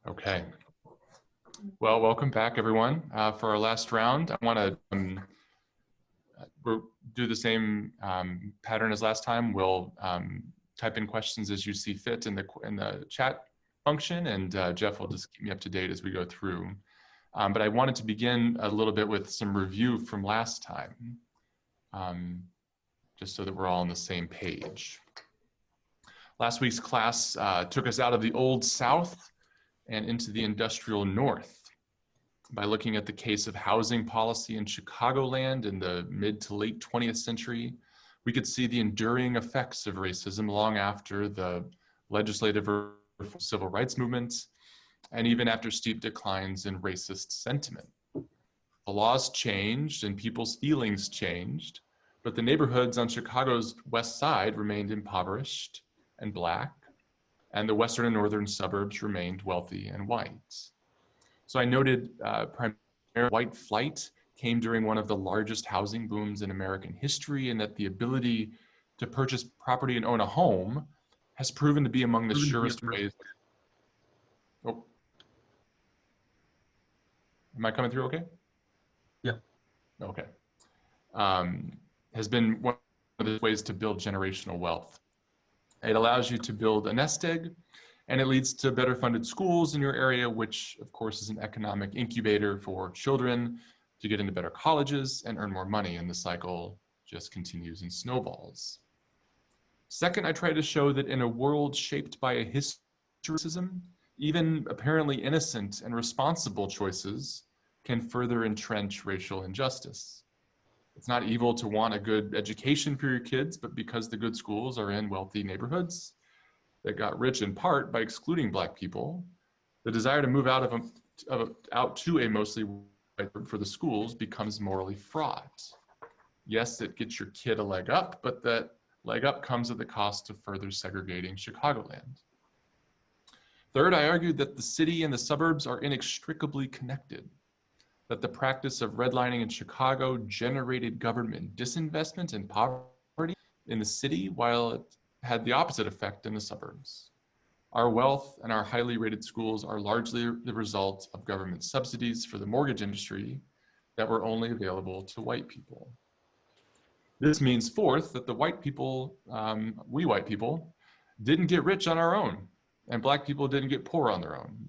Okay. Well, welcome back, everyone. For our last round, I want to we'll do the same pattern as last time. We'll type in questions as you see fit in the chat function, and Jeff will just keep me up to date as we go through. But I wanted to begin a little bit with some review from last time, just so that we're all on the same page. Last week's class took us out of the Old South and into the industrial North by looking at the case of housing policy in Chicagoland in the mid to late 20th century. We could see the enduring effects of racism long after the legislative civil rights movement, and even after steep declines in racist sentiment. The laws changed and people's feelings changed, but the neighborhoods on Chicago's west side remained impoverished and Black, and the western and northern suburbs remained wealthy and white. So I noted primarily white flight came during one of the largest housing booms in American history, and that the ability to purchase property and own a home has proven to be among the surest ways. Oh. Am I coming through okay? Yeah. Okay. Has been one of the ways to build generational wealth. It allows you to build a nest egg, and it leads to better funded schools in your area, which of course is an economic incubator for children to get into better colleges and earn more money, and the cycle just continues and snowballs. Second, I try to show that in a world shaped by a history of racism, even apparently innocent and responsible choices can further entrench racial injustice. It's not evil to want a good education for your kids, but because the good schools are in wealthy neighborhoods that got rich in part by excluding Black people, the desire to move out to a mostly white for the schools becomes morally fraught. Yes, it gets your kid a leg up, but that leg up comes at the cost of further segregating Chicagoland. Third, I argued that the city and the suburbs are inextricably connected, that the practice of redlining in Chicago generated government disinvestment and poverty in the city, while it had the opposite effect in the suburbs. Our wealth and our highly rated schools are largely the result of government subsidies for the mortgage industry that were only available to white people. This means, fourth, that the white people, we white people, didn't get rich on our own, and Black people didn't get poor on their own.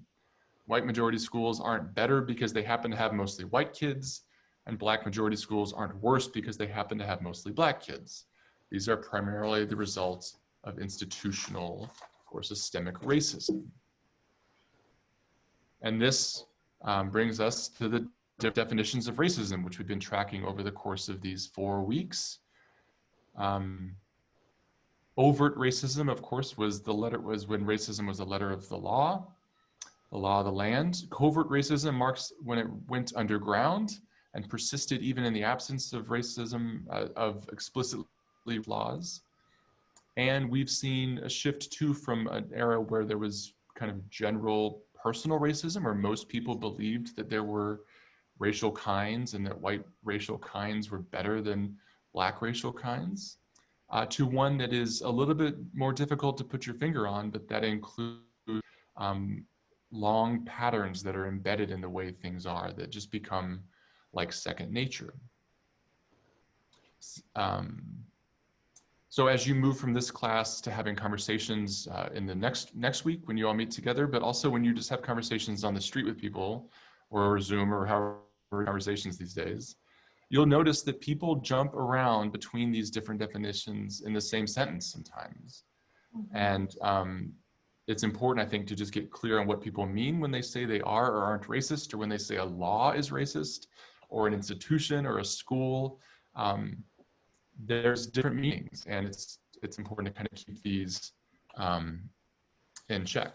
White majority schools aren't better because they happen to have mostly white kids, and Black majority schools aren't worse because they happen to have mostly Black kids. These are primarily the results of institutional or systemic racism. And this brings us to the definitions of racism, which we've been tracking over the course of these 4 weeks. Overt racism, of course, was when racism was a letter of the law of the land. Covert racism marks when it went underground and persisted even in the absence of racism, of explicitly laws. And we've seen a shift too from an era where there was kind of general personal racism, where most people believed that there were racial kinds and that white racial kinds were better than Black racial kinds, to one that is a little bit more difficult to put your finger on, but that includes long patterns that are embedded in the way things are that just become like second nature. So as you move from this class to having conversations in the next week when you all meet together, but also when you just have conversations on the street with people or Zoom or however conversations these days, you'll notice that people jump around between these different definitions in the same sentence sometimes. Mm-hmm. And it's important, I think, to just get clear on what people mean when they say they are or aren't racist, or when they say a law is racist, or an institution or a school. There's different meanings, and it's important to kind of keep these in check.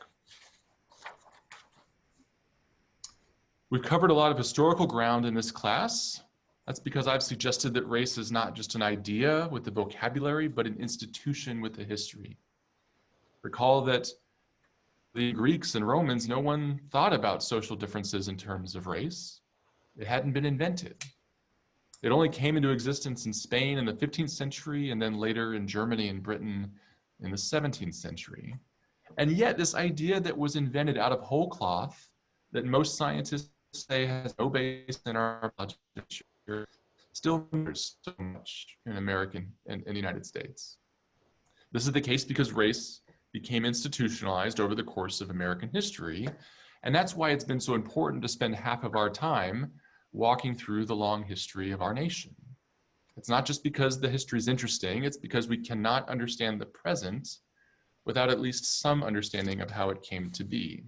We've covered a lot of historical ground in this class. That's because I've suggested that race is not just an idea with the vocabulary, but an institution with a history. Recall that the Greeks and Romans, no one thought about social differences in terms of race. It hadn't been invented. It only came into existence in Spain in the 15th century, and then later in Germany and Britain in the 17th century. And yet this idea that was invented out of whole cloth, that most scientists say has no base in our literature, still matters so much in the United States. This is the case because race became institutionalized over the course of American history. And that's why it's been so important to spend half of our time walking through the long history of our nation. It's not just because the history is interesting, it's because we cannot understand the present without at least some understanding of how it came to be.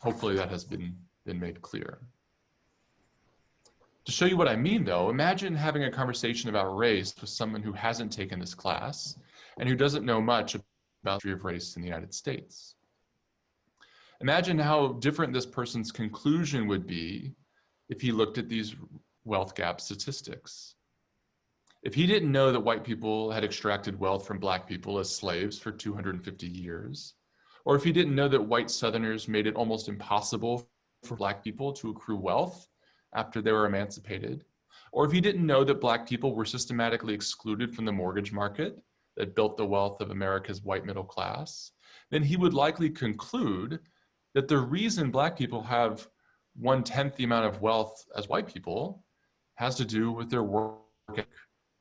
Hopefully that has been made clear. To show you what I mean though, imagine having a conversation about race with someone who hasn't taken this class and who doesn't know much about the history of race in the United States. Imagine how different this person's conclusion would be if he looked at these wealth gap statistics. If he didn't know that white people had extracted wealth from black people as slaves for 250 years, or if he didn't know that white Southerners made it almost impossible for black people to accrue wealth after they were emancipated, or if he didn't know that black people were systematically excluded from the mortgage market that built the wealth of America's white middle class, then he would likely conclude that the reason black people have 1/10 the amount of wealth as white people has to do with their work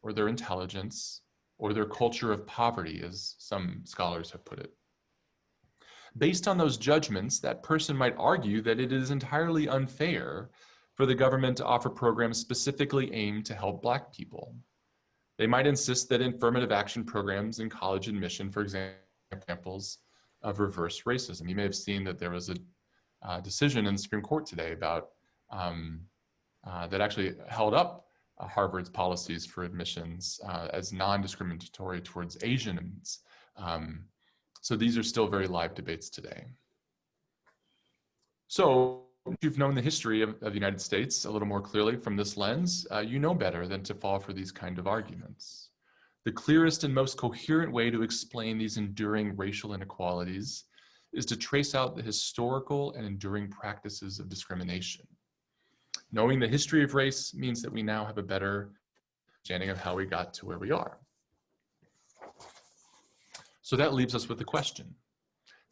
or their intelligence or their culture of poverty, as some scholars have put it. Based on those judgments, that person might argue that it is entirely unfair for the government to offer programs specifically aimed to help black people. They might insist that affirmative action programs in college admission, for example, examples of reverse racism. You may have seen that there was a decision in the Supreme Court today about that actually held up Harvard's policies for admissions as non-discriminatory towards Asians. So these are still very live debates today. So if you've known the history of the United States a little more clearly from this lens, you know better than to fall for these kind of arguments. The clearest and most coherent way to explain these enduring racial inequalities is to trace out the historical and enduring practices of discrimination. Knowing the history of race means that we now have a better understanding of how we got to where we are. So that leaves us with the question.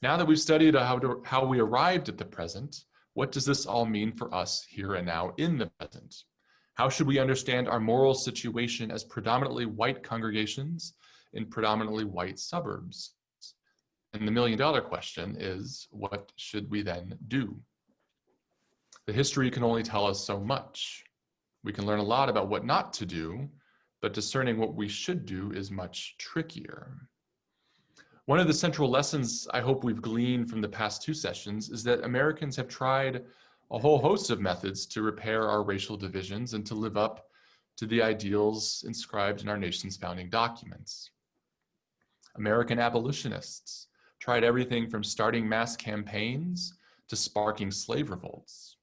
Now that we've studied how we arrived at the present, what does this all mean for us here and now in the present? How should we understand our moral situation as predominantly white congregations in predominantly white suburbs? And the million-dollar question is, what should we then do? The history can only tell us so much. We can learn a lot about what not to do, but discerning what we should do is much trickier. One of the central lessons I hope we've gleaned from the past two sessions is that Americans have tried a whole host of methods to repair our racial divisions and to live up to the ideals inscribed in our nation's founding documents. American abolitionists tried everything from starting mass campaigns to sparking slave revolts.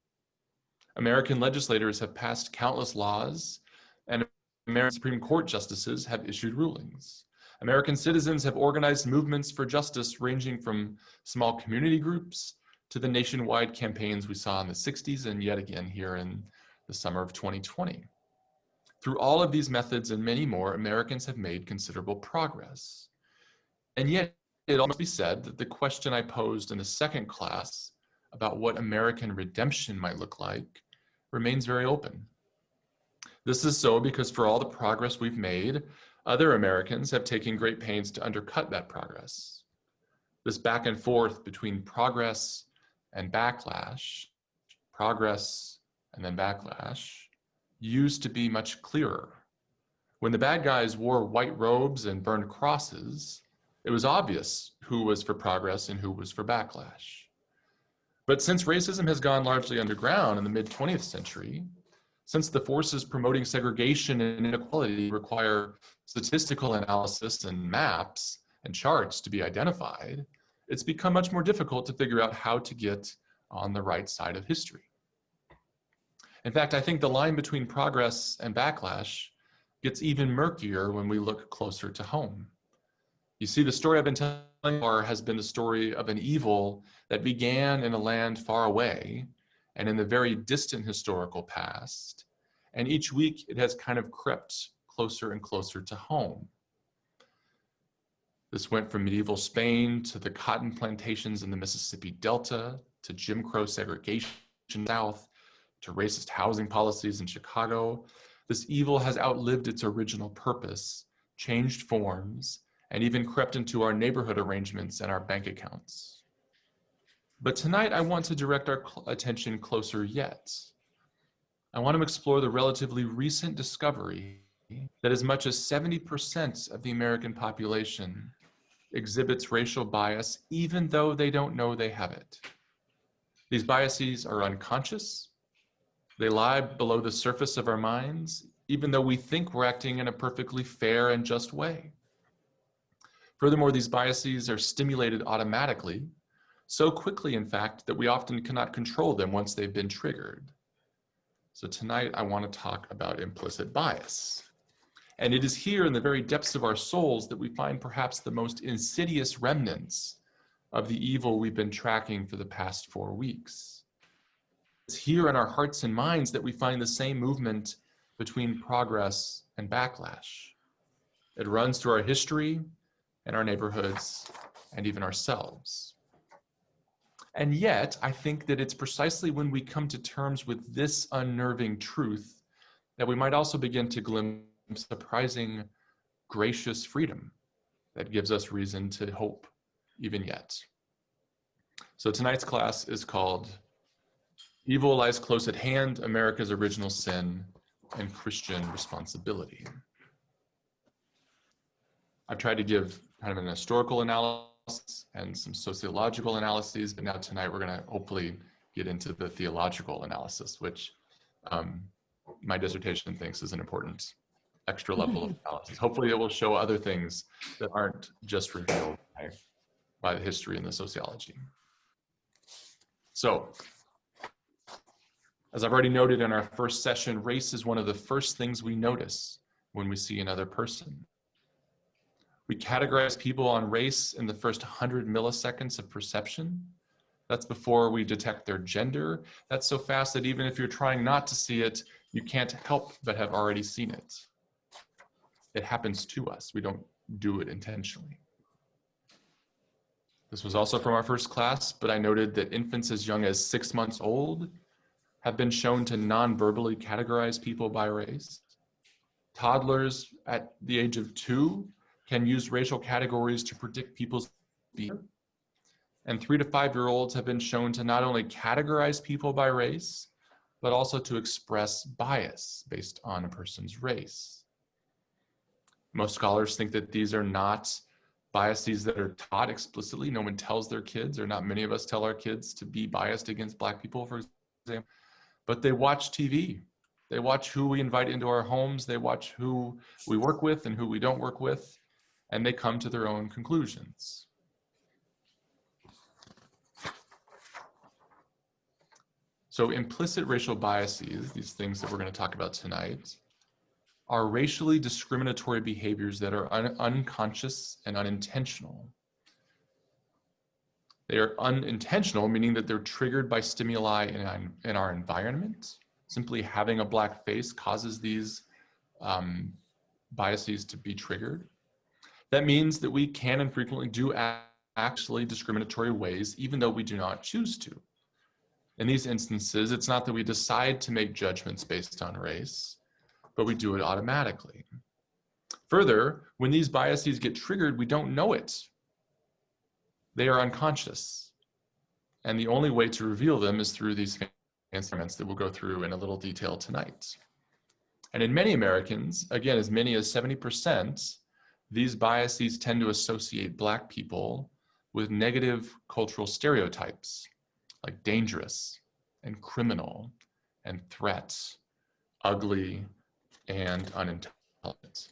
American legislators have passed countless laws, and American Supreme Court justices have issued rulings. American citizens have organized movements for justice ranging from small community groups to the nationwide campaigns we saw in the 60s and yet again here in the summer of 2020. Through all of these methods and many more, Americans have made considerable progress. And yet it must be said that the question I posed in the second class about what American redemption might look like remains very open. This is so because for all the progress we've made, other Americans have taken great pains to undercut that progress. This back and forth between progress and backlash, progress and then backlash, used to be much clearer. When the bad guys wore white robes and burned crosses, it was obvious who was for progress and who was for backlash. But since racism has gone largely underground in the mid-20th century, since the forces promoting segregation and inequality require statistical analysis and maps and charts to be identified, it's become much more difficult to figure out how to get on the right side of history. In fact, I think the line between progress and backlash gets even murkier when we look closer to home. You see, the story I've been telling has been the story of an evil that began in a land far away and in the very distant historical past. And each week it has kind of crept closer and closer to home. This went from medieval Spain to the cotton plantations in the Mississippi Delta, to Jim Crow segregation in the South, to racist housing policies in Chicago. This evil has outlived its original purpose, changed forms, and even crept into our neighborhood arrangements and our bank accounts. But tonight I want to direct our attention closer yet. I want to explore the relatively recent discovery that as much as 70% of the American population exhibits racial bias even though they don't know they have it. These biases are unconscious. They lie below the surface of our minds, even though we think we're acting in a perfectly fair and just way. Furthermore, these biases are stimulated automatically, so quickly, in fact, that we often cannot control them once they've been triggered. So tonight, I want to talk about implicit bias. And it is here in the very depths of our souls that we find perhaps the most insidious remnants of the evil we've been tracking for the past 4 weeks. It's here in our hearts and minds that we find the same movement between progress and backlash. It runs through our history and our neighborhoods and even ourselves. And yet, I think that it's precisely when we come to terms with this unnerving truth that we might also begin to glimpse surprising, gracious freedom that gives us reason to hope even yet. So tonight's class is called Evil Lies Close at Hand, America's Original Sin and Christian Responsibility. I've tried to give kind of an historical analysis and some sociological analyses, but now tonight we're going to hopefully get into the theological analysis, which my dissertation thinks is an important extra level of analysis. Hopefully it will show other things that aren't just revealed by the history and the sociology. So, as I've already noted in our first session, race is one of the first things we notice when we see another person. We categorize people on race in the first 100 milliseconds of perception. That's before we detect their gender. That's so fast that even if you're trying not to see it, you can't help but have already seen it. It happens to us. We don't do it intentionally. This was also from our first class, but I noted that infants as young as 6 months old have been shown to non-verbally categorize people by race. Toddlers at the age of 2 can use racial categories to predict people's behavior. And 3 to 5-year-olds have been shown to not only categorize people by race, but also to express bias based on a person's race. Most scholars think that these are not biases that are taught explicitly. No one tells their kids, or not many of us tell our kids to be biased against Black people, for example. But they watch TV. They watch who we invite into our homes. They watch who we work with and who we don't work with, and they come to their own conclusions. So implicit racial biases, these things that we're going to talk about tonight, are racially discriminatory behaviors that are unconscious and unintentional. They are unintentional, meaning that they're triggered by stimuli in our environment. Simply having a Black face causes these biases to be triggered. That means that we can and frequently do actually discriminatory ways, even though we do not choose to. In these instances, it's not that we decide to make judgments based on race, but we do it automatically. Further, when these biases get triggered, we don't know it. They are unconscious. And the only way to reveal them is through these instruments that we'll go through in a little detail tonight. And in many Americans, again, as many as 70%, these biases tend to associate Black people with negative cultural stereotypes like dangerous and criminal and threat, ugly, and unintelligent.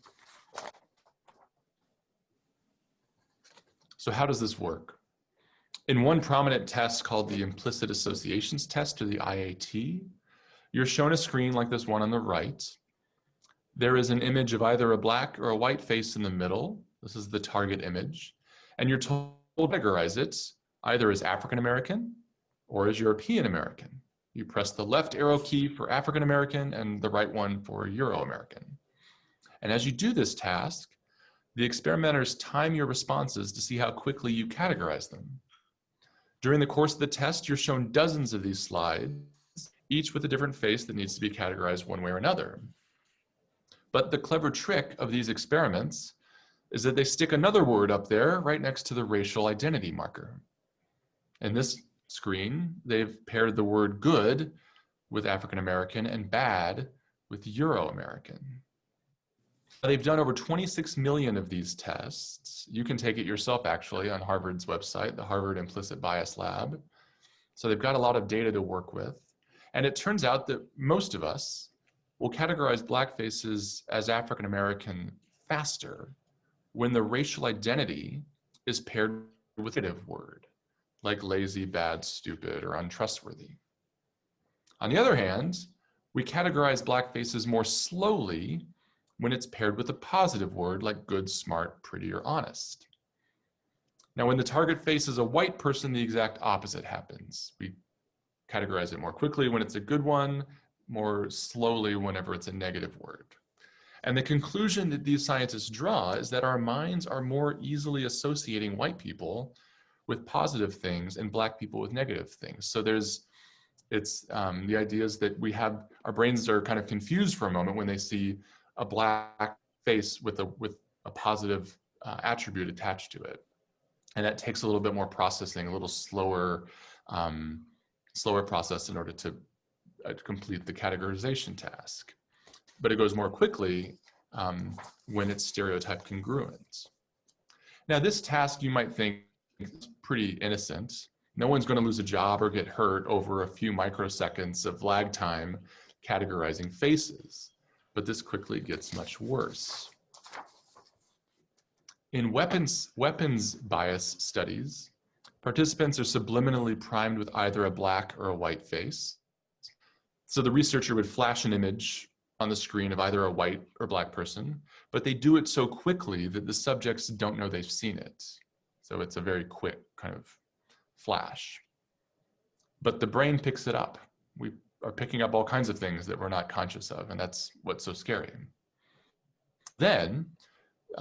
So how does this work? In one prominent test called the Implicit Associations Test, or the IAT, you're shown a screen like this one on the right. There is an image of either a Black or a white face in the middle. This is the target image. And you're told to categorize it either as African American or as European American. You press the left arrow key for African American and the right one for Euro American. And as you do this task, The experimenters time your responses to see how quickly you categorize them. During the course of the test, you're shown dozens of these slides, each with a different face that needs to be categorized one way or another. But the clever trick of these experiments is that they stick another word up there right next to the racial identity marker. In this screen, they've paired the word good with African American and bad with Euro American. They've done over 26 million of these tests. You can take it yourself actually on Harvard's website, the Harvard Implicit Bias Lab. So they've got a lot of data to work with. And it turns out that most of us will categorize Black faces as African American faster when the racial identity is paired with a negative word, like lazy, bad, stupid, or untrustworthy. On the other hand, we categorize Black faces more slowly when it's paired with a positive word like good, smart, pretty, or honest. Now, when the target face is a white person, the exact opposite happens. We categorize it more quickly when it's a good one, more slowly whenever it's a negative word. And the conclusion that these scientists draw is that our minds are more easily associating white people with positive things and Black people with negative things. So the idea is that our brains are kind of confused for a moment when they see a Black face with a positive attribute attached to it. And that takes a little bit more processing, a little slower process in order to complete the categorization task. But it goes more quickly when it's stereotype congruent. Now, this task you might think is pretty innocent. No one's going to lose a job or get hurt over a few microseconds of lag time categorizing faces. But this quickly gets much worse. In weapons bias studies, participants are subliminally primed with either a Black or a white face. So the researcher would flash an image on the screen of either a white or Black person, but they do it so quickly that the subjects don't know they've seen it. So it's a very quick kind of flash. But the brain picks it up. We are picking up all kinds of things that we're not conscious of, and that's what's so scary. Then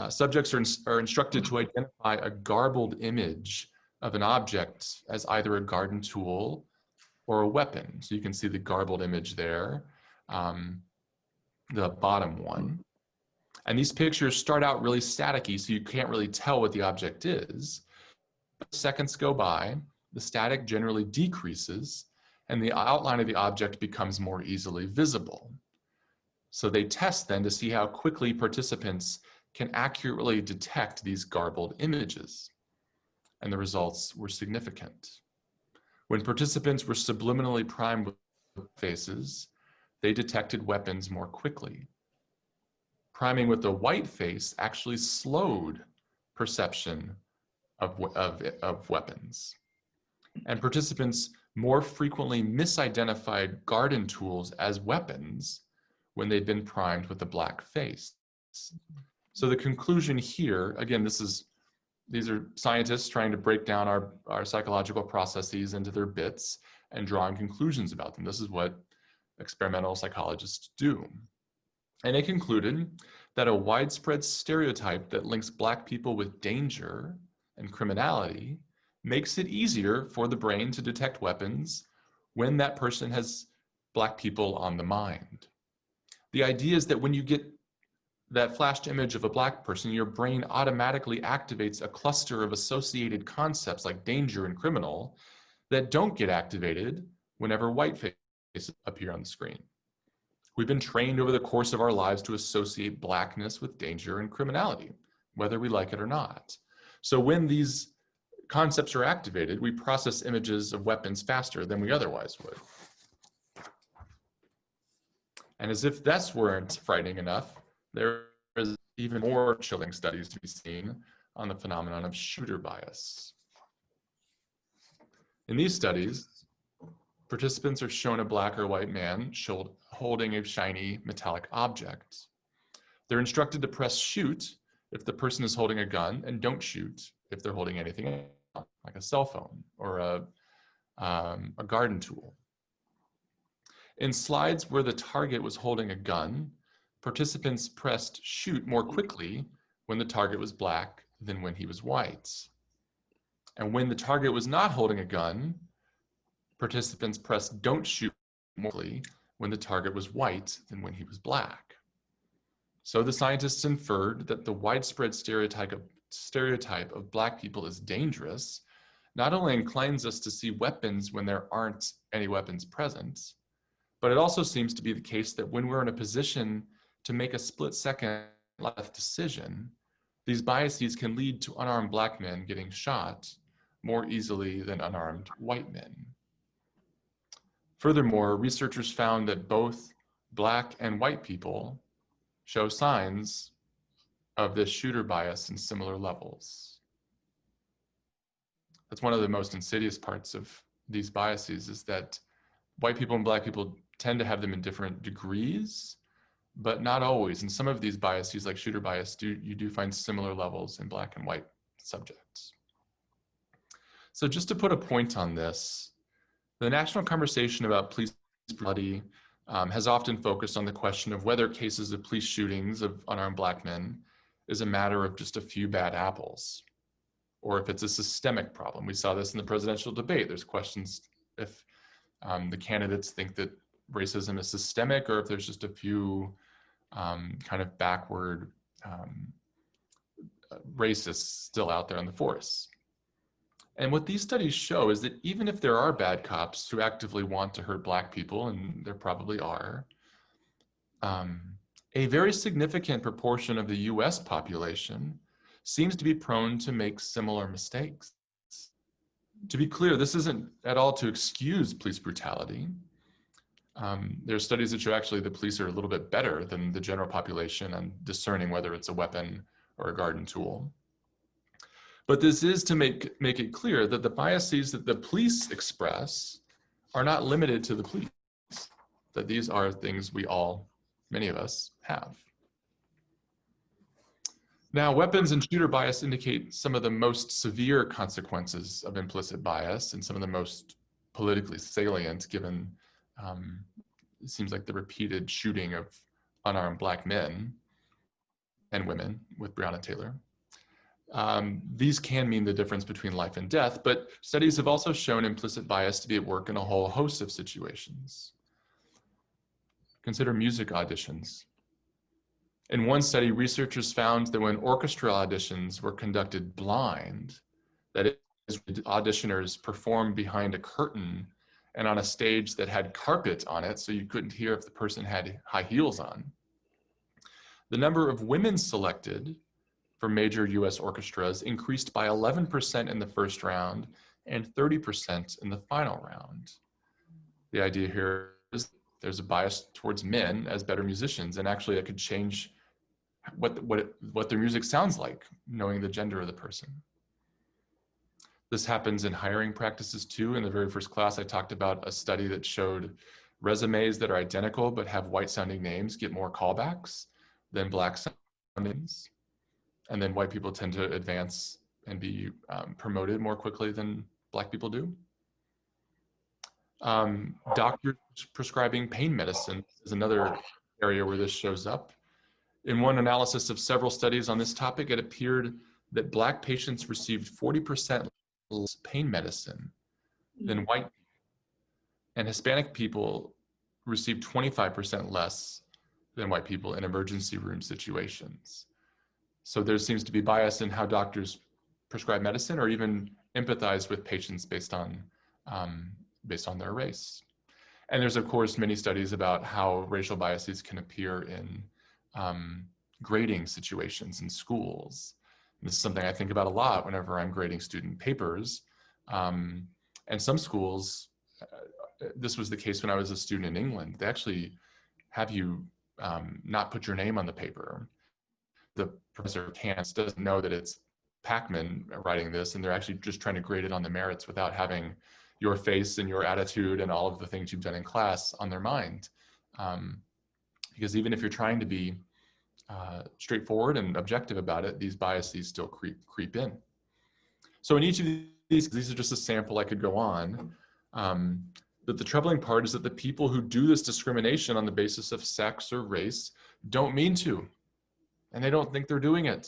subjects are instructed to identify a garbled image of an object as either a garden tool or a weapon. So you can see the garbled image there, the bottom one. And these pictures start out really staticky, so you can't really tell what the object is. But seconds go by, the static generally decreases, and the outline of the object becomes more easily visible. So they test then to see how quickly participants can accurately detect these garbled images. And the results were significant. When participants were subliminally primed with faces, they detected weapons more quickly. Priming with the white face actually slowed perception of weapons. And participants more frequently misidentified garden tools as weapons when they'd been primed with a Black face. So the conclusion here, again, these are scientists trying to break down our psychological processes into their bits and drawing conclusions about them. This is what experimental psychologists do. And they concluded that a widespread stereotype that links Black people with danger and criminality makes it easier for the brain to detect weapons when that person has Black people on the mind. The idea is that when you get that flashed image of a Black person, your brain automatically activates a cluster of associated concepts like danger and criminal that don't get activated whenever white faces appear on the screen. We've been trained over the course of our lives to associate Blackness with danger and criminality, whether we like it or not. So when these concepts are activated, we process images of weapons faster than we otherwise would. And as if that's weren't frightening enough, there is even more chilling studies to be seen on the phenomenon of shooter bias. In these studies, participants are shown a Black or white man holding a shiny metallic object. They're instructed to press shoot if the person is holding a gun, and don't shoot if they're holding anything else, like a cell phone or a garden tool. In slides where the target was holding a gun, participants pressed shoot more quickly when the target was black than when he was white. And when the target was not holding a gun, participants pressed don't shoot more when the target was white than when he was black. So the scientists inferred that the widespread stereotype of black people as dangerous not only inclines us to see weapons when there aren't any weapons present, but it also seems to be the case that when we're in a position to make a split-second life decision, these biases can lead to unarmed black men getting shot more easily than unarmed white men. Furthermore, researchers found that both black and white people show signs of this shooter bias in similar levels. That's one of the most insidious parts of these biases, is that white people and black people tend to have them in different degrees, but not always. And some of these biases, like shooter bias, you do find similar levels in black and white subjects. So just to put a point on this, the national conversation about police brutality has often focused on the question of whether cases of police shootings of unarmed black men is a matter of just a few bad apples, or if it's a systemic problem. We saw this in the presidential debate. There's questions if the candidates think that racism is systemic, or if there's just a few kind of backward racists still out there in the force. And what these studies show is that even if there are bad cops who actively want to hurt black people, and there probably are, a very significant proportion of the US population seems to be prone to make similar mistakes. To be clear, this isn't at all to excuse police brutality. There are studies that show actually the police are a little bit better than the general population on discerning whether it's a weapon or a garden tool. But this is to make it clear that the biases that the police express are not limited to the police, that these are things we all, many of us, have. Now, weapons and shooter bias indicate some of the most severe consequences of implicit bias and some of the most politically salient, given it seems like the repeated shooting of unarmed black men and women with Breonna Taylor. These can mean the difference between life and death, but studies have also shown implicit bias to be at work in a whole host of situations. Consider music auditions. In one study, researchers found that when orchestra auditions were conducted blind, that is, auditioners performed behind a curtain and on a stage that had carpet on it, so you couldn't hear if the person had high heels on, the number of women selected for major US orchestras increased by 11% in the first round and 30% in the final round. The idea here is there's a bias towards men as better musicians, and actually it could change what their music sounds like, knowing the gender of the person. This happens in hiring practices too. In the very first class, I talked about a study that showed resumes that are identical but have white sounding names get more callbacks than black sounding names. And then white people tend to advance and be promoted more quickly than black people do. Doctors prescribing pain medicine is another area where this shows up. In one analysis of several studies on this topic, it appeared that black patients received 40% less pain medicine than white people, and Hispanic people received 25% less than white people in emergency room situations. So there seems to be bias in how doctors prescribe medicine or even empathize with patients based on their race. And there's, of course, many studies about how racial biases can appear in grading situations in schools. And this is something I think about a lot whenever I'm grading student papers. And some schools, this was the case when I was a student in England, they actually have you not put your name on the paper. The professor doesn't know that it's Packman writing this, and they're actually just trying to grade it on the merits without having your face and your attitude and all of the things you've done in class on their mind. Because even if you're trying to be straightforward and objective about it, these biases still creep in. So in each of these are just a sample, I could go on. But the troubling part is that the people who do this discrimination on the basis of sex or race don't mean to, and they don't think they're doing it.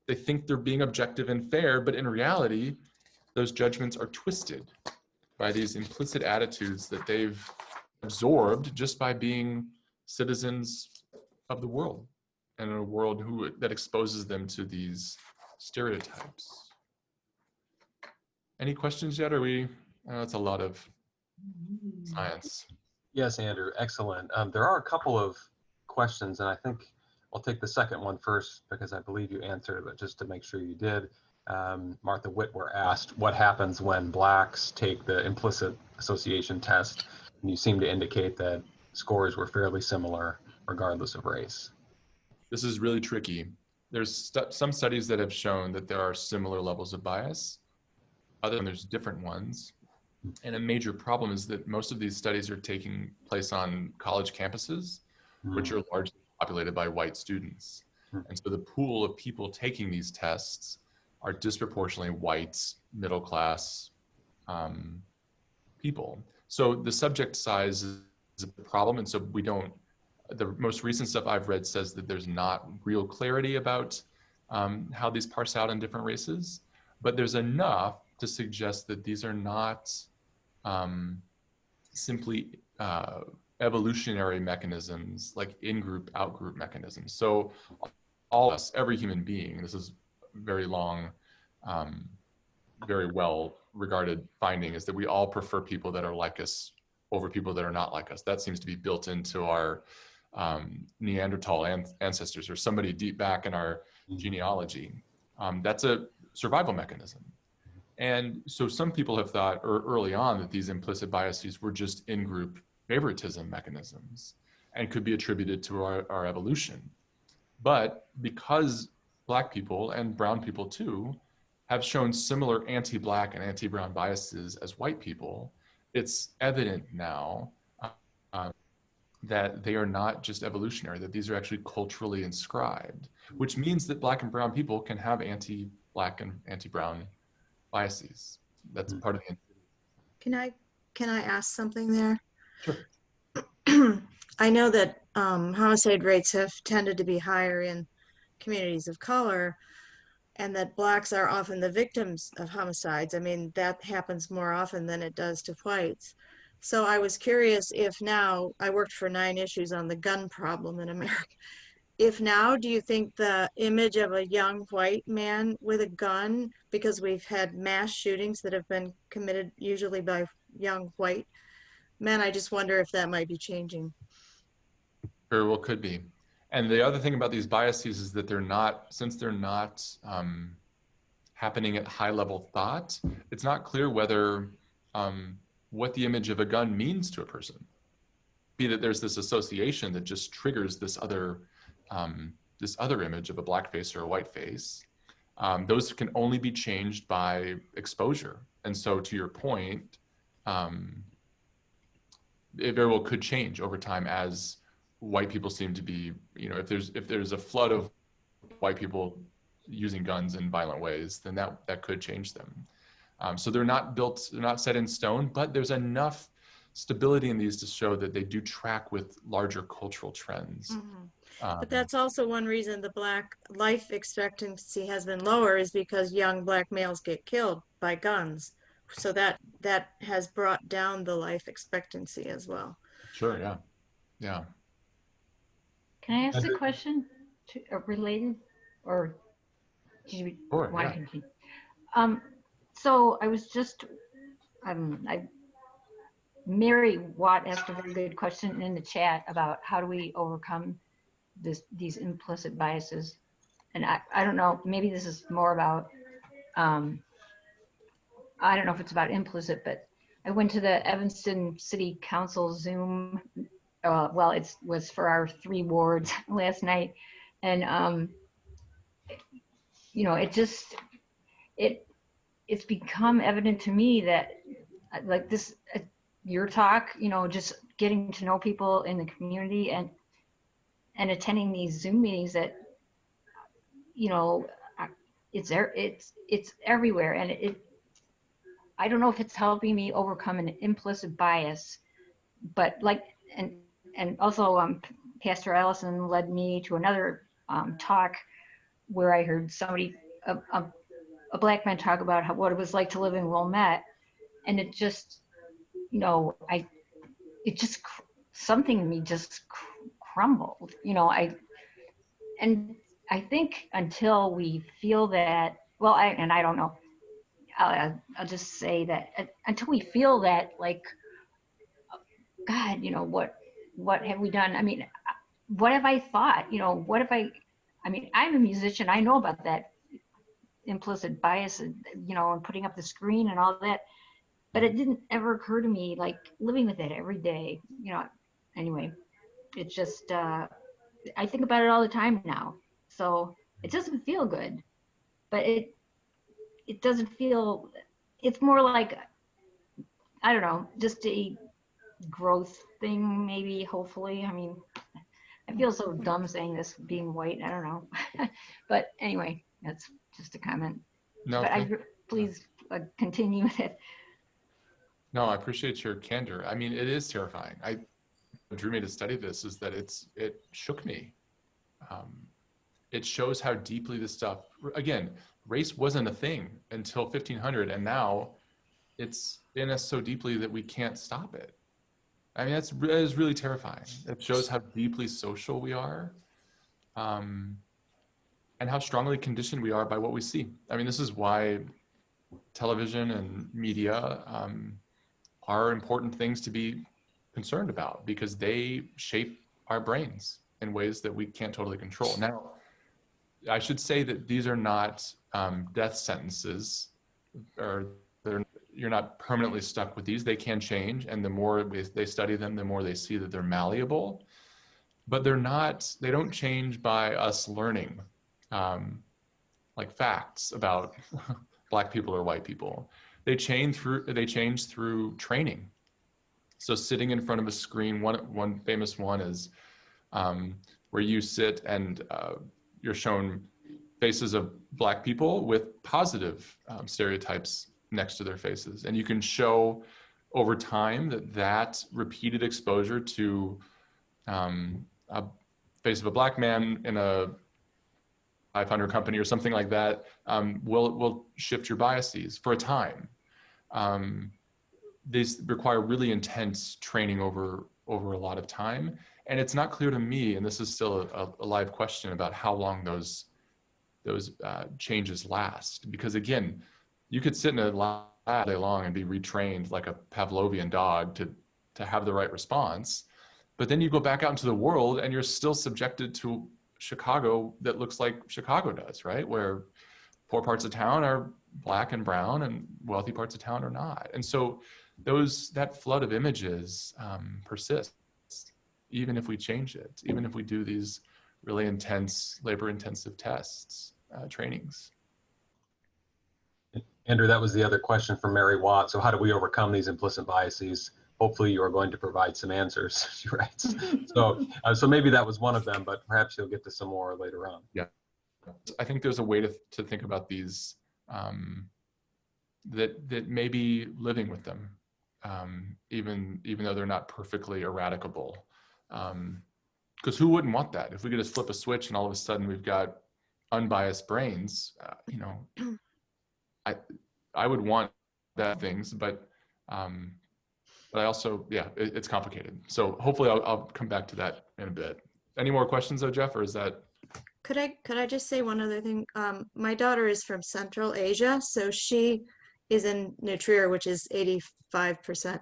they think they're being objective and fair, but in reality, those judgments are twisted by these implicit attitudes that they've absorbed just by being citizens of the world, and in a world that exposes them to these stereotypes. Any questions yet? That's a lot of science. Yes, Andrew, excellent. There are a couple of questions, and I think I'll take the second one first because I believe you answered it, but just to make sure you did. Martha Whitwer asked, what happens when Blacks take the implicit association test? And you seem to indicate that scores were fairly similar regardless of race. This is really tricky. There's some studies that have shown that there are similar levels of bias. Other than there's different ones. And a major problem is that most of these studies are taking place on college campuses, which are largely populated by white students. And so the pool of people taking these tests are disproportionately white, middle class people. So the subject size is a problem. And so the most recent stuff I've read says that there's not real clarity about how these parse out in different races, but there's enough to suggest that these are not simply evolutionary mechanisms like in-group, out-group mechanisms. So all of us, every human being, this is very long, very well regarded finding, is that we all prefer people that are like us over people that are not like us. That seems to be built into our Neanderthal ancestors or somebody deep back in our genealogy. That's a survival mechanism. And so some people have thought early on that these implicit biases were just in-group favoritism mechanisms and could be attributed to our evolution. But because Black people and brown people too have shown similar anti-Black and anti-brown biases as white people, it's evident now that they are not just evolutionary, that these are actually culturally inscribed, which means that Black and brown people can have anti-Black and anti-brown biases. That's part of the. Can I ask something there? Sure. I know that homicide rates have tended to be higher in communities of color, and that Blacks are often the victims of homicides. I mean, that happens more often than it does to whites. So I was curious if now, I worked for 9 issues on the gun problem in America. If now, do you think the image of a young white man with a gun, because we've had mass shootings that have been committed usually by young white men, I just wonder if that might be changing. Very well could be. And the other thing about these biases is that since they're not happening at high level thought, it's not clear whether what the image of a gun means to a person. Be that there's this association that just triggers this other image of a Black face or a white face. Those can only be changed by exposure. And so to your point, it very well could change over time as white people seem to be, if there's a flood of white people using guns in violent ways, then that could change them. So they're not set in stone, but there's enough stability in these to show that they do track with larger cultural trends. Mm-hmm. But that's also one reason the Black life expectancy has been lower, is because young Black males get killed by guns. So that has brought down the life expectancy as well. Sure, yeah. Can I ask a question related, or did you want to continue? So I was just, Mary Watt asked a very good question in the chat about how do we overcome these implicit biases. And I don't know, maybe this is more about, I don't know if it's about implicit, but I went to the Evanston City Council Zoom. Well, it was for our 3 wards last night. And, it's become evident to me that like this, your talk, just getting to know people in the community and attending these Zoom meetings, that, it's everywhere. And I don't know if it's helping me overcome an implicit bias, but and also Pastor Allison led me to another talk where I heard somebody, a black man talk about what it was like to live in Wilmette. And it just, you know, something in me just crumbled, you know, and I think until we feel that, well, I don't know, I'll just say that until we feel that, like, God, you know, what have we done? I mean, what have I thought? You know, what if I mean, I'm a musician. I know about that implicit bias, you know, and putting up the screen and all that, but it didn't ever occur to me, like, living with it every day, you know. Anyway, it's just, I think about it all the time now. So it doesn't feel good, but it doesn't feel, it's more like, I don't know, just a growth thing, maybe, hopefully. I mean, I feel so dumb saying this, being white, I don't know. But anyway, that's just a comment. No, But please continue with it. no, I appreciate your candor. I mean, it is terrifying. What drew me to study this is that it shook me. It shows how deeply this stuff, again, race wasn't a thing until 1500, and now it's in us so deeply that we can't stop it. I mean, that is really terrifying. It shows how deeply social we are, and how strongly conditioned we are by what we see. I mean, this is why television and media are important things to be concerned about, because they shape our brains in ways that we can't totally control. Now, I should say that these are not death sentences, or you're not permanently stuck with these. They can change, and the more they study them, the more they see that they're malleable. But they don't change by us learning like facts about Black people or white people. They change through training. So sitting in front of a screen, one famous one is where you sit and you're shown faces of Black people with positive stereotypes next to their faces. And you can show over time that repeated exposure to a face of a Black man in a 500 company or something like that will shift your biases for a time. These require really intense training over a lot of time. And it's not clear to me, and this is still a live question, about how long those changes last. Because again, you could sit in a lab all day long and be retrained like a Pavlovian dog to have the right response. But then you go back out into the world and you're still subjected to Chicago that looks like Chicago does, right? Where poor parts of town are Black and brown and wealthy parts of town are not. And so that flood of images persists, even if we change it, even if we do these really intense, labor-intensive tests, trainings. Andrew, that was the other question from Mary Watt. So how do we overcome these implicit biases? Hopefully you are going to provide some answers, she writes. So maybe that was one of them, but perhaps you'll get to some more later on. Yeah, I think there's a way to think about these that may be living with them, even though they're not perfectly eradicable. Because who wouldn't want that? If we could just flip a switch and all of a sudden we've got unbiased brains, you know, I would want that things, but I also, yeah, it's complicated. So hopefully I'll come back to that in a bit. Any more questions though, Jeff, or is that? Could I just say one other thing? My daughter is from Central Asia, so she is in New Trier, which is 85%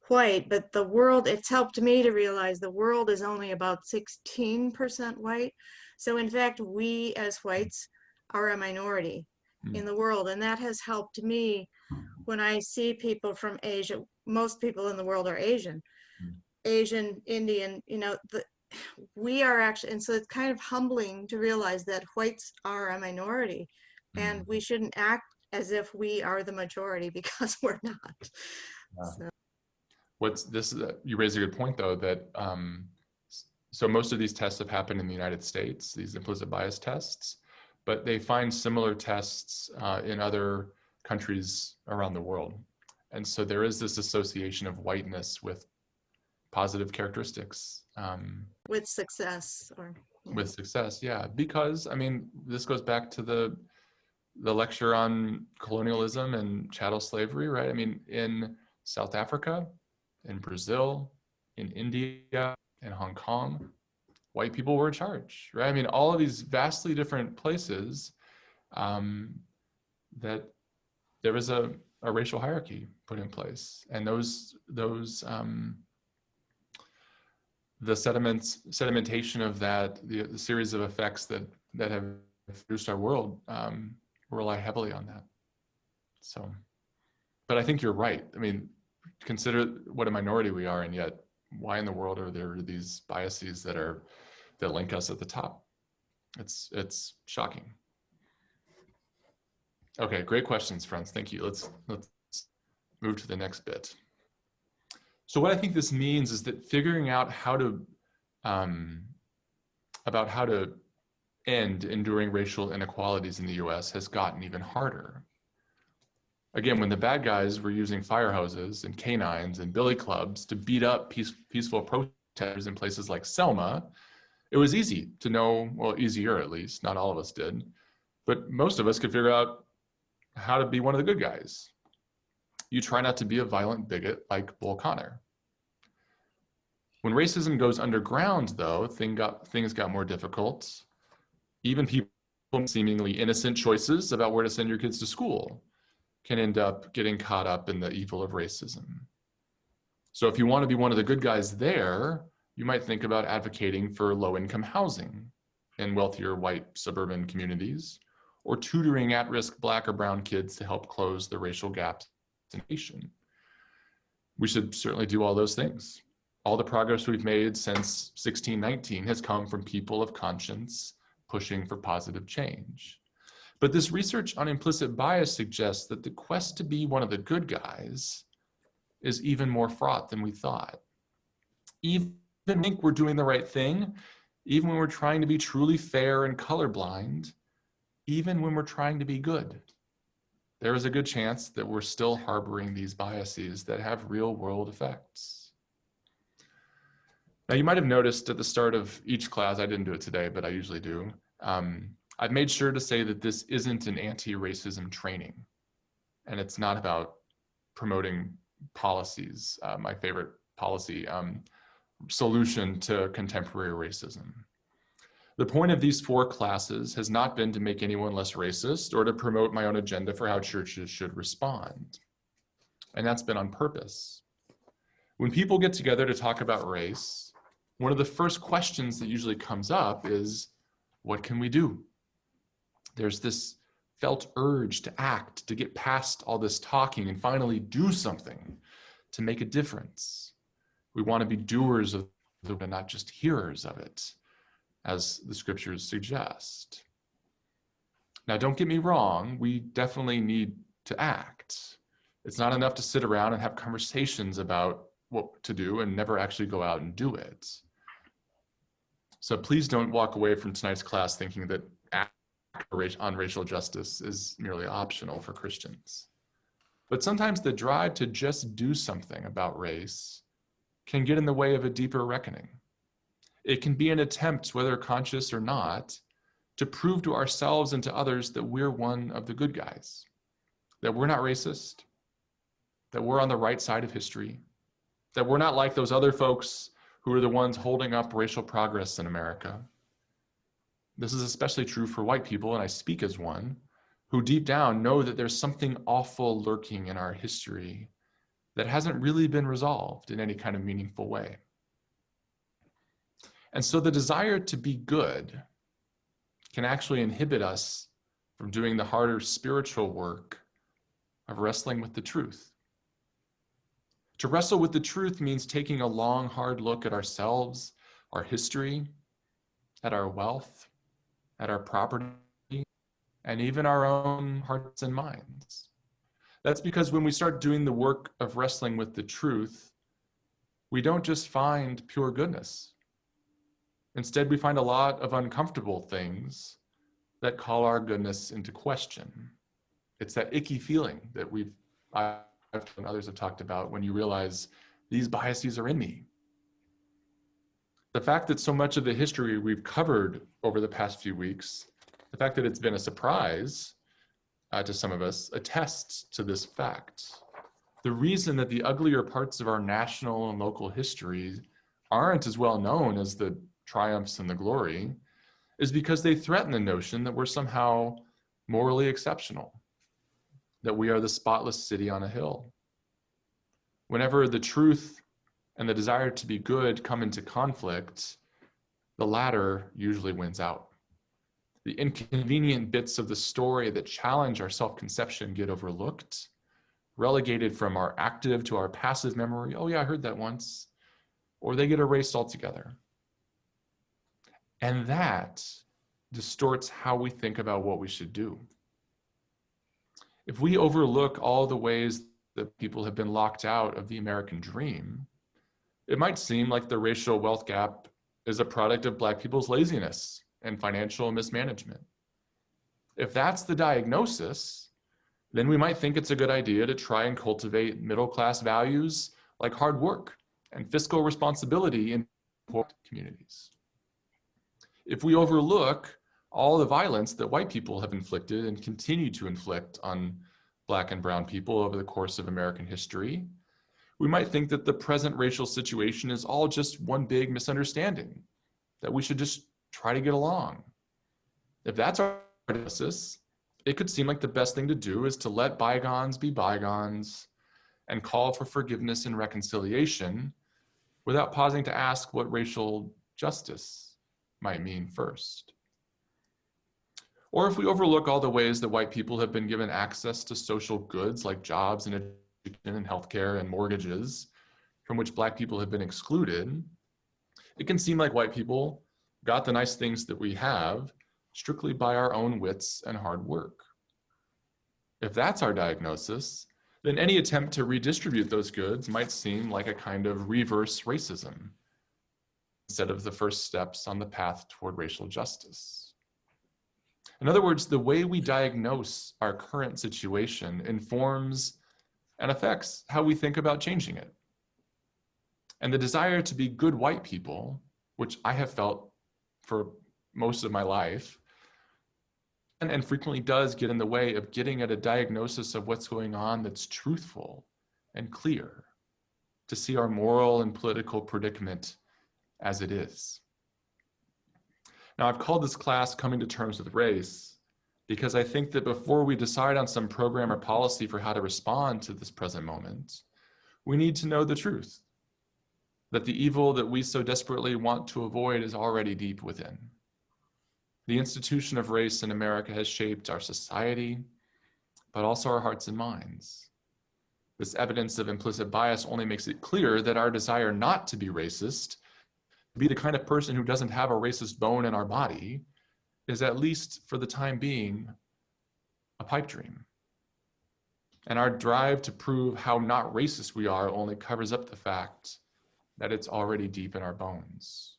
white, but the world, it's helped me to realize the world is only about 16% white. So in fact, we as whites are a minority in the world, and that has helped me when I see people from Asia. Most people in the world are Asian, Indian, you know, we are actually, and so it's kind of humbling to realize that whites are a minority, and we shouldn't act as if we are the majority, because we're not. So. You raise a good point though, that so most of these tests have happened in the United States, these implicit bias tests, but they find similar tests in other countries around the world. And so there is this association of whiteness with positive characteristics. With success, or with success. Yeah, because I mean, this goes back to the lecture on colonialism and chattel slavery, right? I mean, in South Africa, in Brazil, in India, in Hong Kong, white people were in charge, right? I mean, all of these vastly different places, that there was a racial hierarchy put in place, and the sedimentation of that, the series of effects that have produced our world, rely heavily on that. So, but I think you're right. I mean, consider what a minority we are, and yet why in the world are there these biases that link us at the top? It's shocking. Okay, great questions, friends. Thank you. Let's move to the next bit. So what I think this means is that figuring out how to end enduring racial inequalities in the US has gotten even harder. Again, when the bad guys were using fire hoses and canines and billy clubs to beat up peaceful protesters in places like Selma, it was easy to know, well, easier at least, not all of us did, but most of us could figure out how to be one of the good guys. You try not to be a violent bigot like Bull Connor. When racism goes underground, though, things got more difficult. Even people with seemingly innocent choices about where to send your kids to school can end up getting caught up in the evil of racism. So if you want to be one of the good guys there, you might think about advocating for low-income housing in wealthier white suburban communities, or tutoring at-risk Black or brown kids to help close the racial gaps in the nation. We should certainly do all those things. All the progress we've made since 1619 has come from people of conscience pushing for positive change. But this research on implicit bias suggests that the quest to be one of the good guys is even more fraught than we thought. Even when we think we're doing the right thing, even when we're trying to be truly fair and colorblind, even when we're trying to be good, there is a good chance that we're still harboring these biases that have real world effects. Now, you might have noticed at the start of each class, I didn't do it today, but I usually do, I've made sure to say that this isn't an anti-racism training, and it's not about promoting policies, my favorite policy, solution to contemporary racism. The point of these 4 classes has not been to make anyone less racist or to promote my own agenda for how churches should respond. And that's been on purpose. When people get together to talk about race, one of the first questions that usually comes up is, what can we do? There's this felt urge to act, to get past all this talking and finally do something to make a difference. We want to be doers of it and not just hearers of it, as the scriptures suggest. Now, don't get me wrong, we definitely need to act. It's not enough to sit around and have conversations about what to do and never actually go out and do it. So please don't walk away from tonight's class thinking that act on racial justice is merely optional for Christians. But sometimes the drive to just do something about race can get in the way of a deeper reckoning. It can be an attempt, whether conscious or not, to prove to ourselves and to others that we're one of the good guys, that we're not racist, that we're on the right side of history, that we're not like those other folks who are the ones holding up racial progress in America. This is especially true for white people, and I speak as one, who deep down know that there's something awful lurking in our history that hasn't really been resolved in any kind of meaningful way. And so the desire to be good can actually inhibit us from doing the harder spiritual work of wrestling with the truth. To wrestle with the truth means taking a long, hard look at ourselves, our history, at our wealth, at our property, and even our own hearts and minds. That's because when we start doing the work of wrestling with the truth, we don't just find pure goodness. Instead, we find a lot of uncomfortable things that call our goodness into question. It's that icky feeling that I've and others have talked about when you realize these biases are in me. The fact that so much of the history we've covered over the past few weeks, the fact that it's been a surprise to some of us, attests to this fact. The reason that the uglier parts of our national and local history aren't as well known as the triumphs and the glory is because they threaten the notion that we're somehow morally exceptional, that we are the spotless city on a hill. Whenever the truth and the desire to be good come into conflict, the latter usually wins out. The inconvenient bits of the story that challenge our self-conception get overlooked, relegated from our active to our passive memory. Oh yeah, I heard that once. Or they get erased altogether. And that distorts how we think about what we should do. If we overlook all the ways that people have been locked out of the American dream, it might seem like the racial wealth gap is a product of Black people's laziness and financial mismanagement. If that's the diagnosis, then we might think it's a good idea to try and cultivate middle-class values like hard work and fiscal responsibility in poor communities. If we overlook all the violence that white people have inflicted and continue to inflict on Black and brown people over the course of American history, we might think that the present racial situation is all just one big misunderstanding, that we should just try to get along. If that's our diagnosis, it could seem like the best thing to do is to let bygones be bygones and call for forgiveness and reconciliation without pausing to ask what racial justice might mean first. Or if we overlook all the ways that white people have been given access to social goods like jobs and education and healthcare and mortgages from which Black people have been excluded, it can seem like white people got the nice things that we have strictly by our own wits and hard work. If that's our diagnosis, then any attempt to redistribute those goods might seem like a kind of reverse racism instead of the first steps on the path toward racial justice. In other words, the way we diagnose our current situation informs and affects how we think about changing it. And the desire to be good white people, which I have felt for most of my life, and frequently does get in the way of getting at a diagnosis of what's going on that's truthful and clear, to see our moral and political predicament as it is. Now, I've called this class Coming to Terms with Race because I think that before we decide on some program or policy for how to respond to this present moment, we need to know the truth, that the evil that we so desperately want to avoid is already deep within. The institution of race in America has shaped our society, but also our hearts and minds. This evidence of implicit bias only makes it clear that our desire not to be racist, to be the kind of person who doesn't have a racist bone in our body, is at least for the time being a pipe dream. And our drive to prove how not racist we are only covers up the fact that it's already deep in our bones.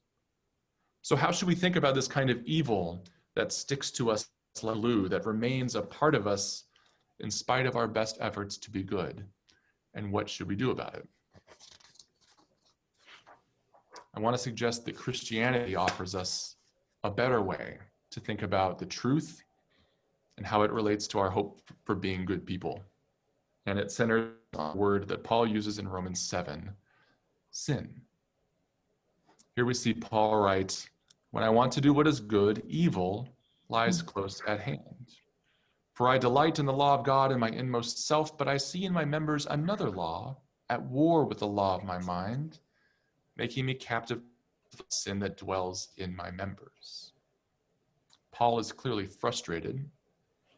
So how should we think about this kind of evil that sticks to us like glue, that remains a part of us in spite of our best efforts to be good? And what should we do about it? I want to suggest that Christianity offers us a better way to think about the truth and how it relates to our hope for being good people. And it centers on a word that Paul uses in Romans 7, sin. Here we see Paul write, "When I want to do what is good, evil lies close at hand. For I delight in the law of God in my inmost self, but I see in my members another law, at war with the law of my mind, making me captive to the sin that dwells in my members." Paul is clearly frustrated.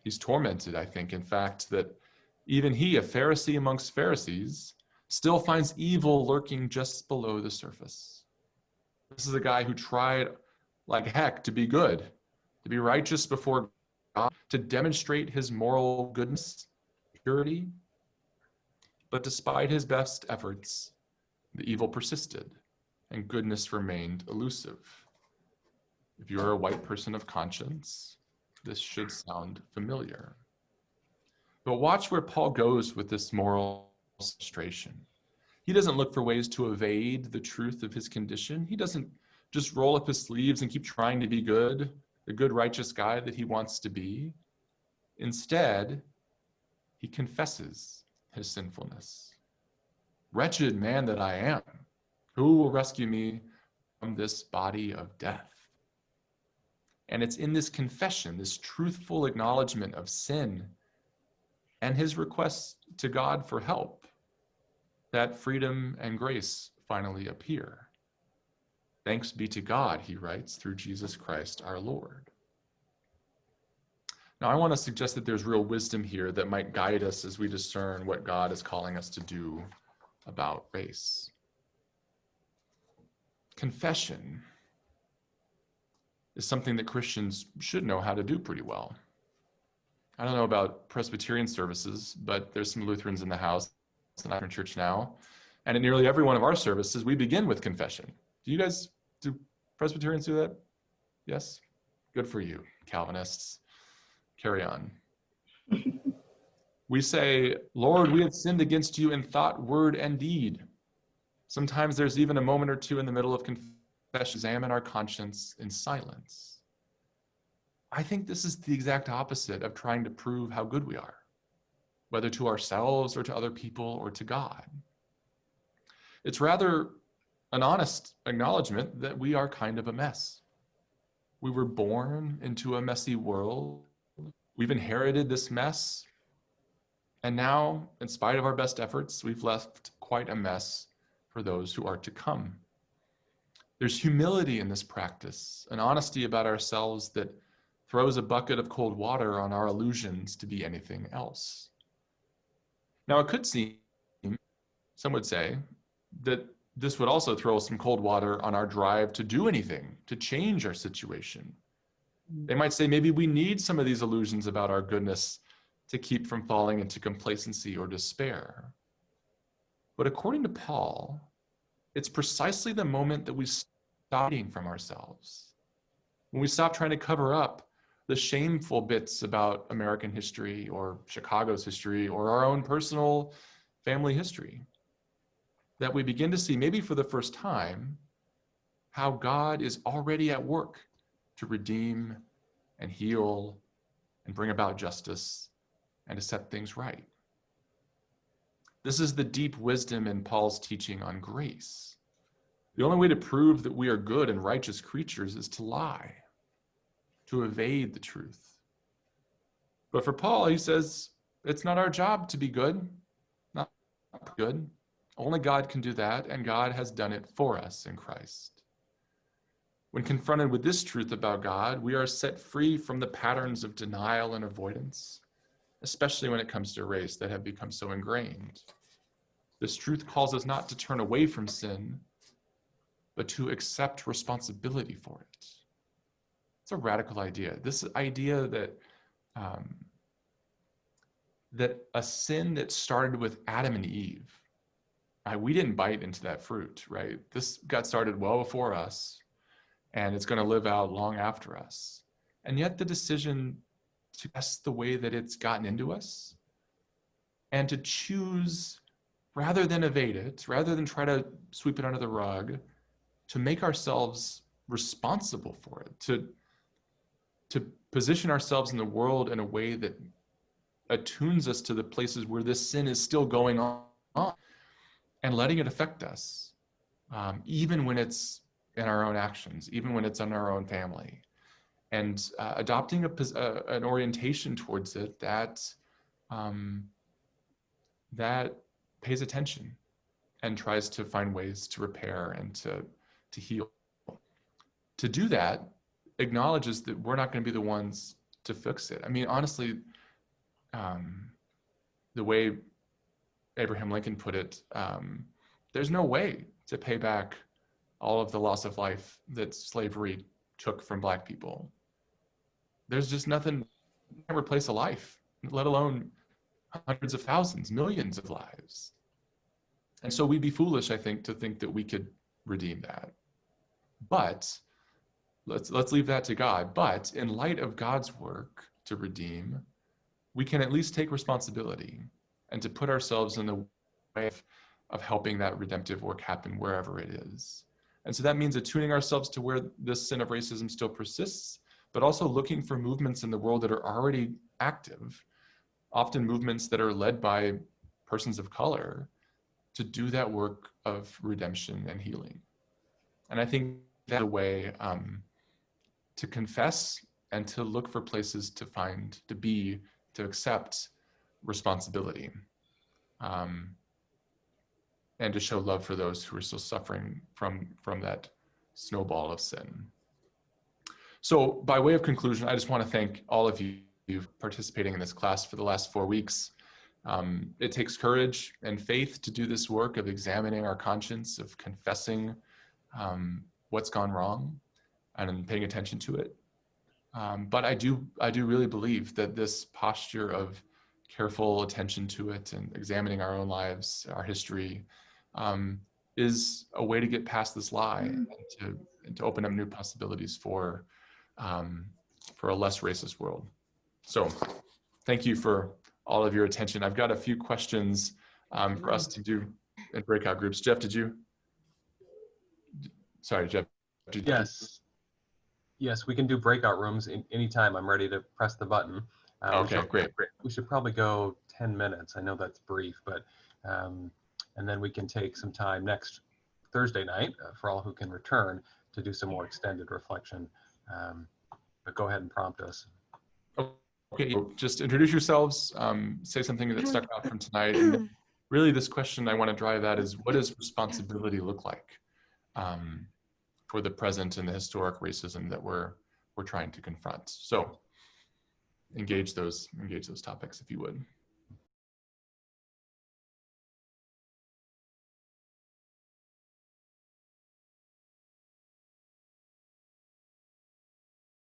He's tormented, I think, in fact, that even he, a Pharisee amongst Pharisees, still finds evil lurking just below the surface. This is a guy who tried like heck to be good, to be righteous before God, to demonstrate his moral goodness, purity. But despite his best efforts, the evil persisted and goodness remained elusive. If you're a white person of conscience, this should sound familiar. But watch where Paul goes with this moral frustration. He doesn't look for ways to evade the truth of his condition. He doesn't just roll up his sleeves and keep trying to be good, the good, righteous guy that he wants to be. Instead, he confesses his sinfulness. Wretched man that I am, who will rescue me from this body of death? And it's in this confession, this truthful acknowledgement of sin and his request to God for help, that freedom and grace finally appear. Thanks be to God, he writes, through Jesus Christ our Lord. Now, I want to suggest that there's real wisdom here that might guide us as we discern what God is calling us to do about race. Confession is something that Christians should know how to do pretty well. I don't know about Presbyterian services, but there's some Lutherans in the house, and I'm in church now. And in nearly every one of our services, we begin with confession. Do Presbyterians do that? Yes? Good for you, Calvinists. Carry on. We say, Lord, we have sinned against you in thought, word, and deed. Sometimes there's even a moment or two in the middle of confession, examine our conscience in silence. I think this is the exact opposite of trying to prove how good we are, whether to ourselves or to other people or to God. It's rather an honest acknowledgement that we are kind of a mess. We were born into a messy world. We've inherited this mess. And now, in spite of our best efforts, we've left quite a mess for those who are to come. There's humility in this practice, an honesty about ourselves that throws a bucket of cold water on our illusions to be anything else. Now, it could seem, some would say, that this would also throw some cold water on our drive to do anything, to change our situation. They might say maybe we need some of these illusions about our goodness to keep from falling into complacency or despair. But according to Paul, it's precisely the moment that we stop hiding from ourselves, when we stop trying to cover up the shameful bits about American history or Chicago's history or our own personal family history, that we begin to see, maybe for the first time, how God is already at work to redeem and heal and bring about justice and to set things right. This is the deep wisdom in Paul's teaching on grace. The only way to prove that we are good and righteous creatures is to lie, to evade the truth. But for Paul, he says, it's not our job to be good, not good. Only God can do that, and God has done it for us in Christ. When confronted with this truth about God, we are set free from the patterns of denial and avoidance, especially when it comes to race that have become so ingrained. This truth calls us not to turn away from sin, but to accept responsibility for it. It's a radical idea. This idea that that a sin that started with Adam and Eve, we didn't bite into that fruit, right? This got started well before us, and it's going to live out long after us. And yet the decision to test the way that it's gotten into us and to choose, rather than evade it, rather than try to sweep it under the rug, to make ourselves responsible for it, to position ourselves in the world in a way that attunes us to the places where this sin is still going on and letting it affect us, even when it's in our own actions, even when it's in our own family, and adopting an orientation towards it that that pays attention and tries to find ways to repair and to heal. To do that acknowledges that we're not going to be the ones to fix it. I mean, honestly, the way Abraham Lincoln put it, there's no way to pay back all of the loss of life that slavery took from Black people. There's just nothing to replace a life, let alone hundreds of thousands, millions of lives. And so we'd be foolish, I think, to think that we could redeem that. But let's leave that to God. But in light of God's work to redeem, we can at least take responsibility and to put ourselves in the way of helping that redemptive work happen wherever it is. And so that means attuning ourselves to where this sin of racism still persists, but also looking for movements in the world that are already active, often movements that are led by persons of color, to do that work of redemption and healing. And I think that's a way to confess and to look for places to find, to be, to accept responsibility, and to show love for those who are still suffering from that snowball of sin. So by way of conclusion, I just want to thank all of you participating in this class for the last 4 weeks. It takes courage and faith to do this work of examining our conscience, of confessing what's gone wrong and paying attention to it. But I do really believe that this posture of careful attention to it and examining our own lives, our history, is a way to get past this lie and to open up new possibilities for a less racist world. So thank you for all of your attention. I've got a few questions for us to do in breakout groups. Jeff, sorry, Jeff. Yes, we can do breakout rooms anytime. I'm ready to press the button. Okay, great. We should probably go 10 minutes. I know that's brief, but and then we can take some time next Thursday night for all who can return to do some more extended reflection. But go ahead and prompt us. Okay, just introduce yourselves, say something that stuck out from tonight. And then really this question I want to drive at is, what does responsibility look like for the present and the historic racism that we're trying to confront? So engage those topics if you would.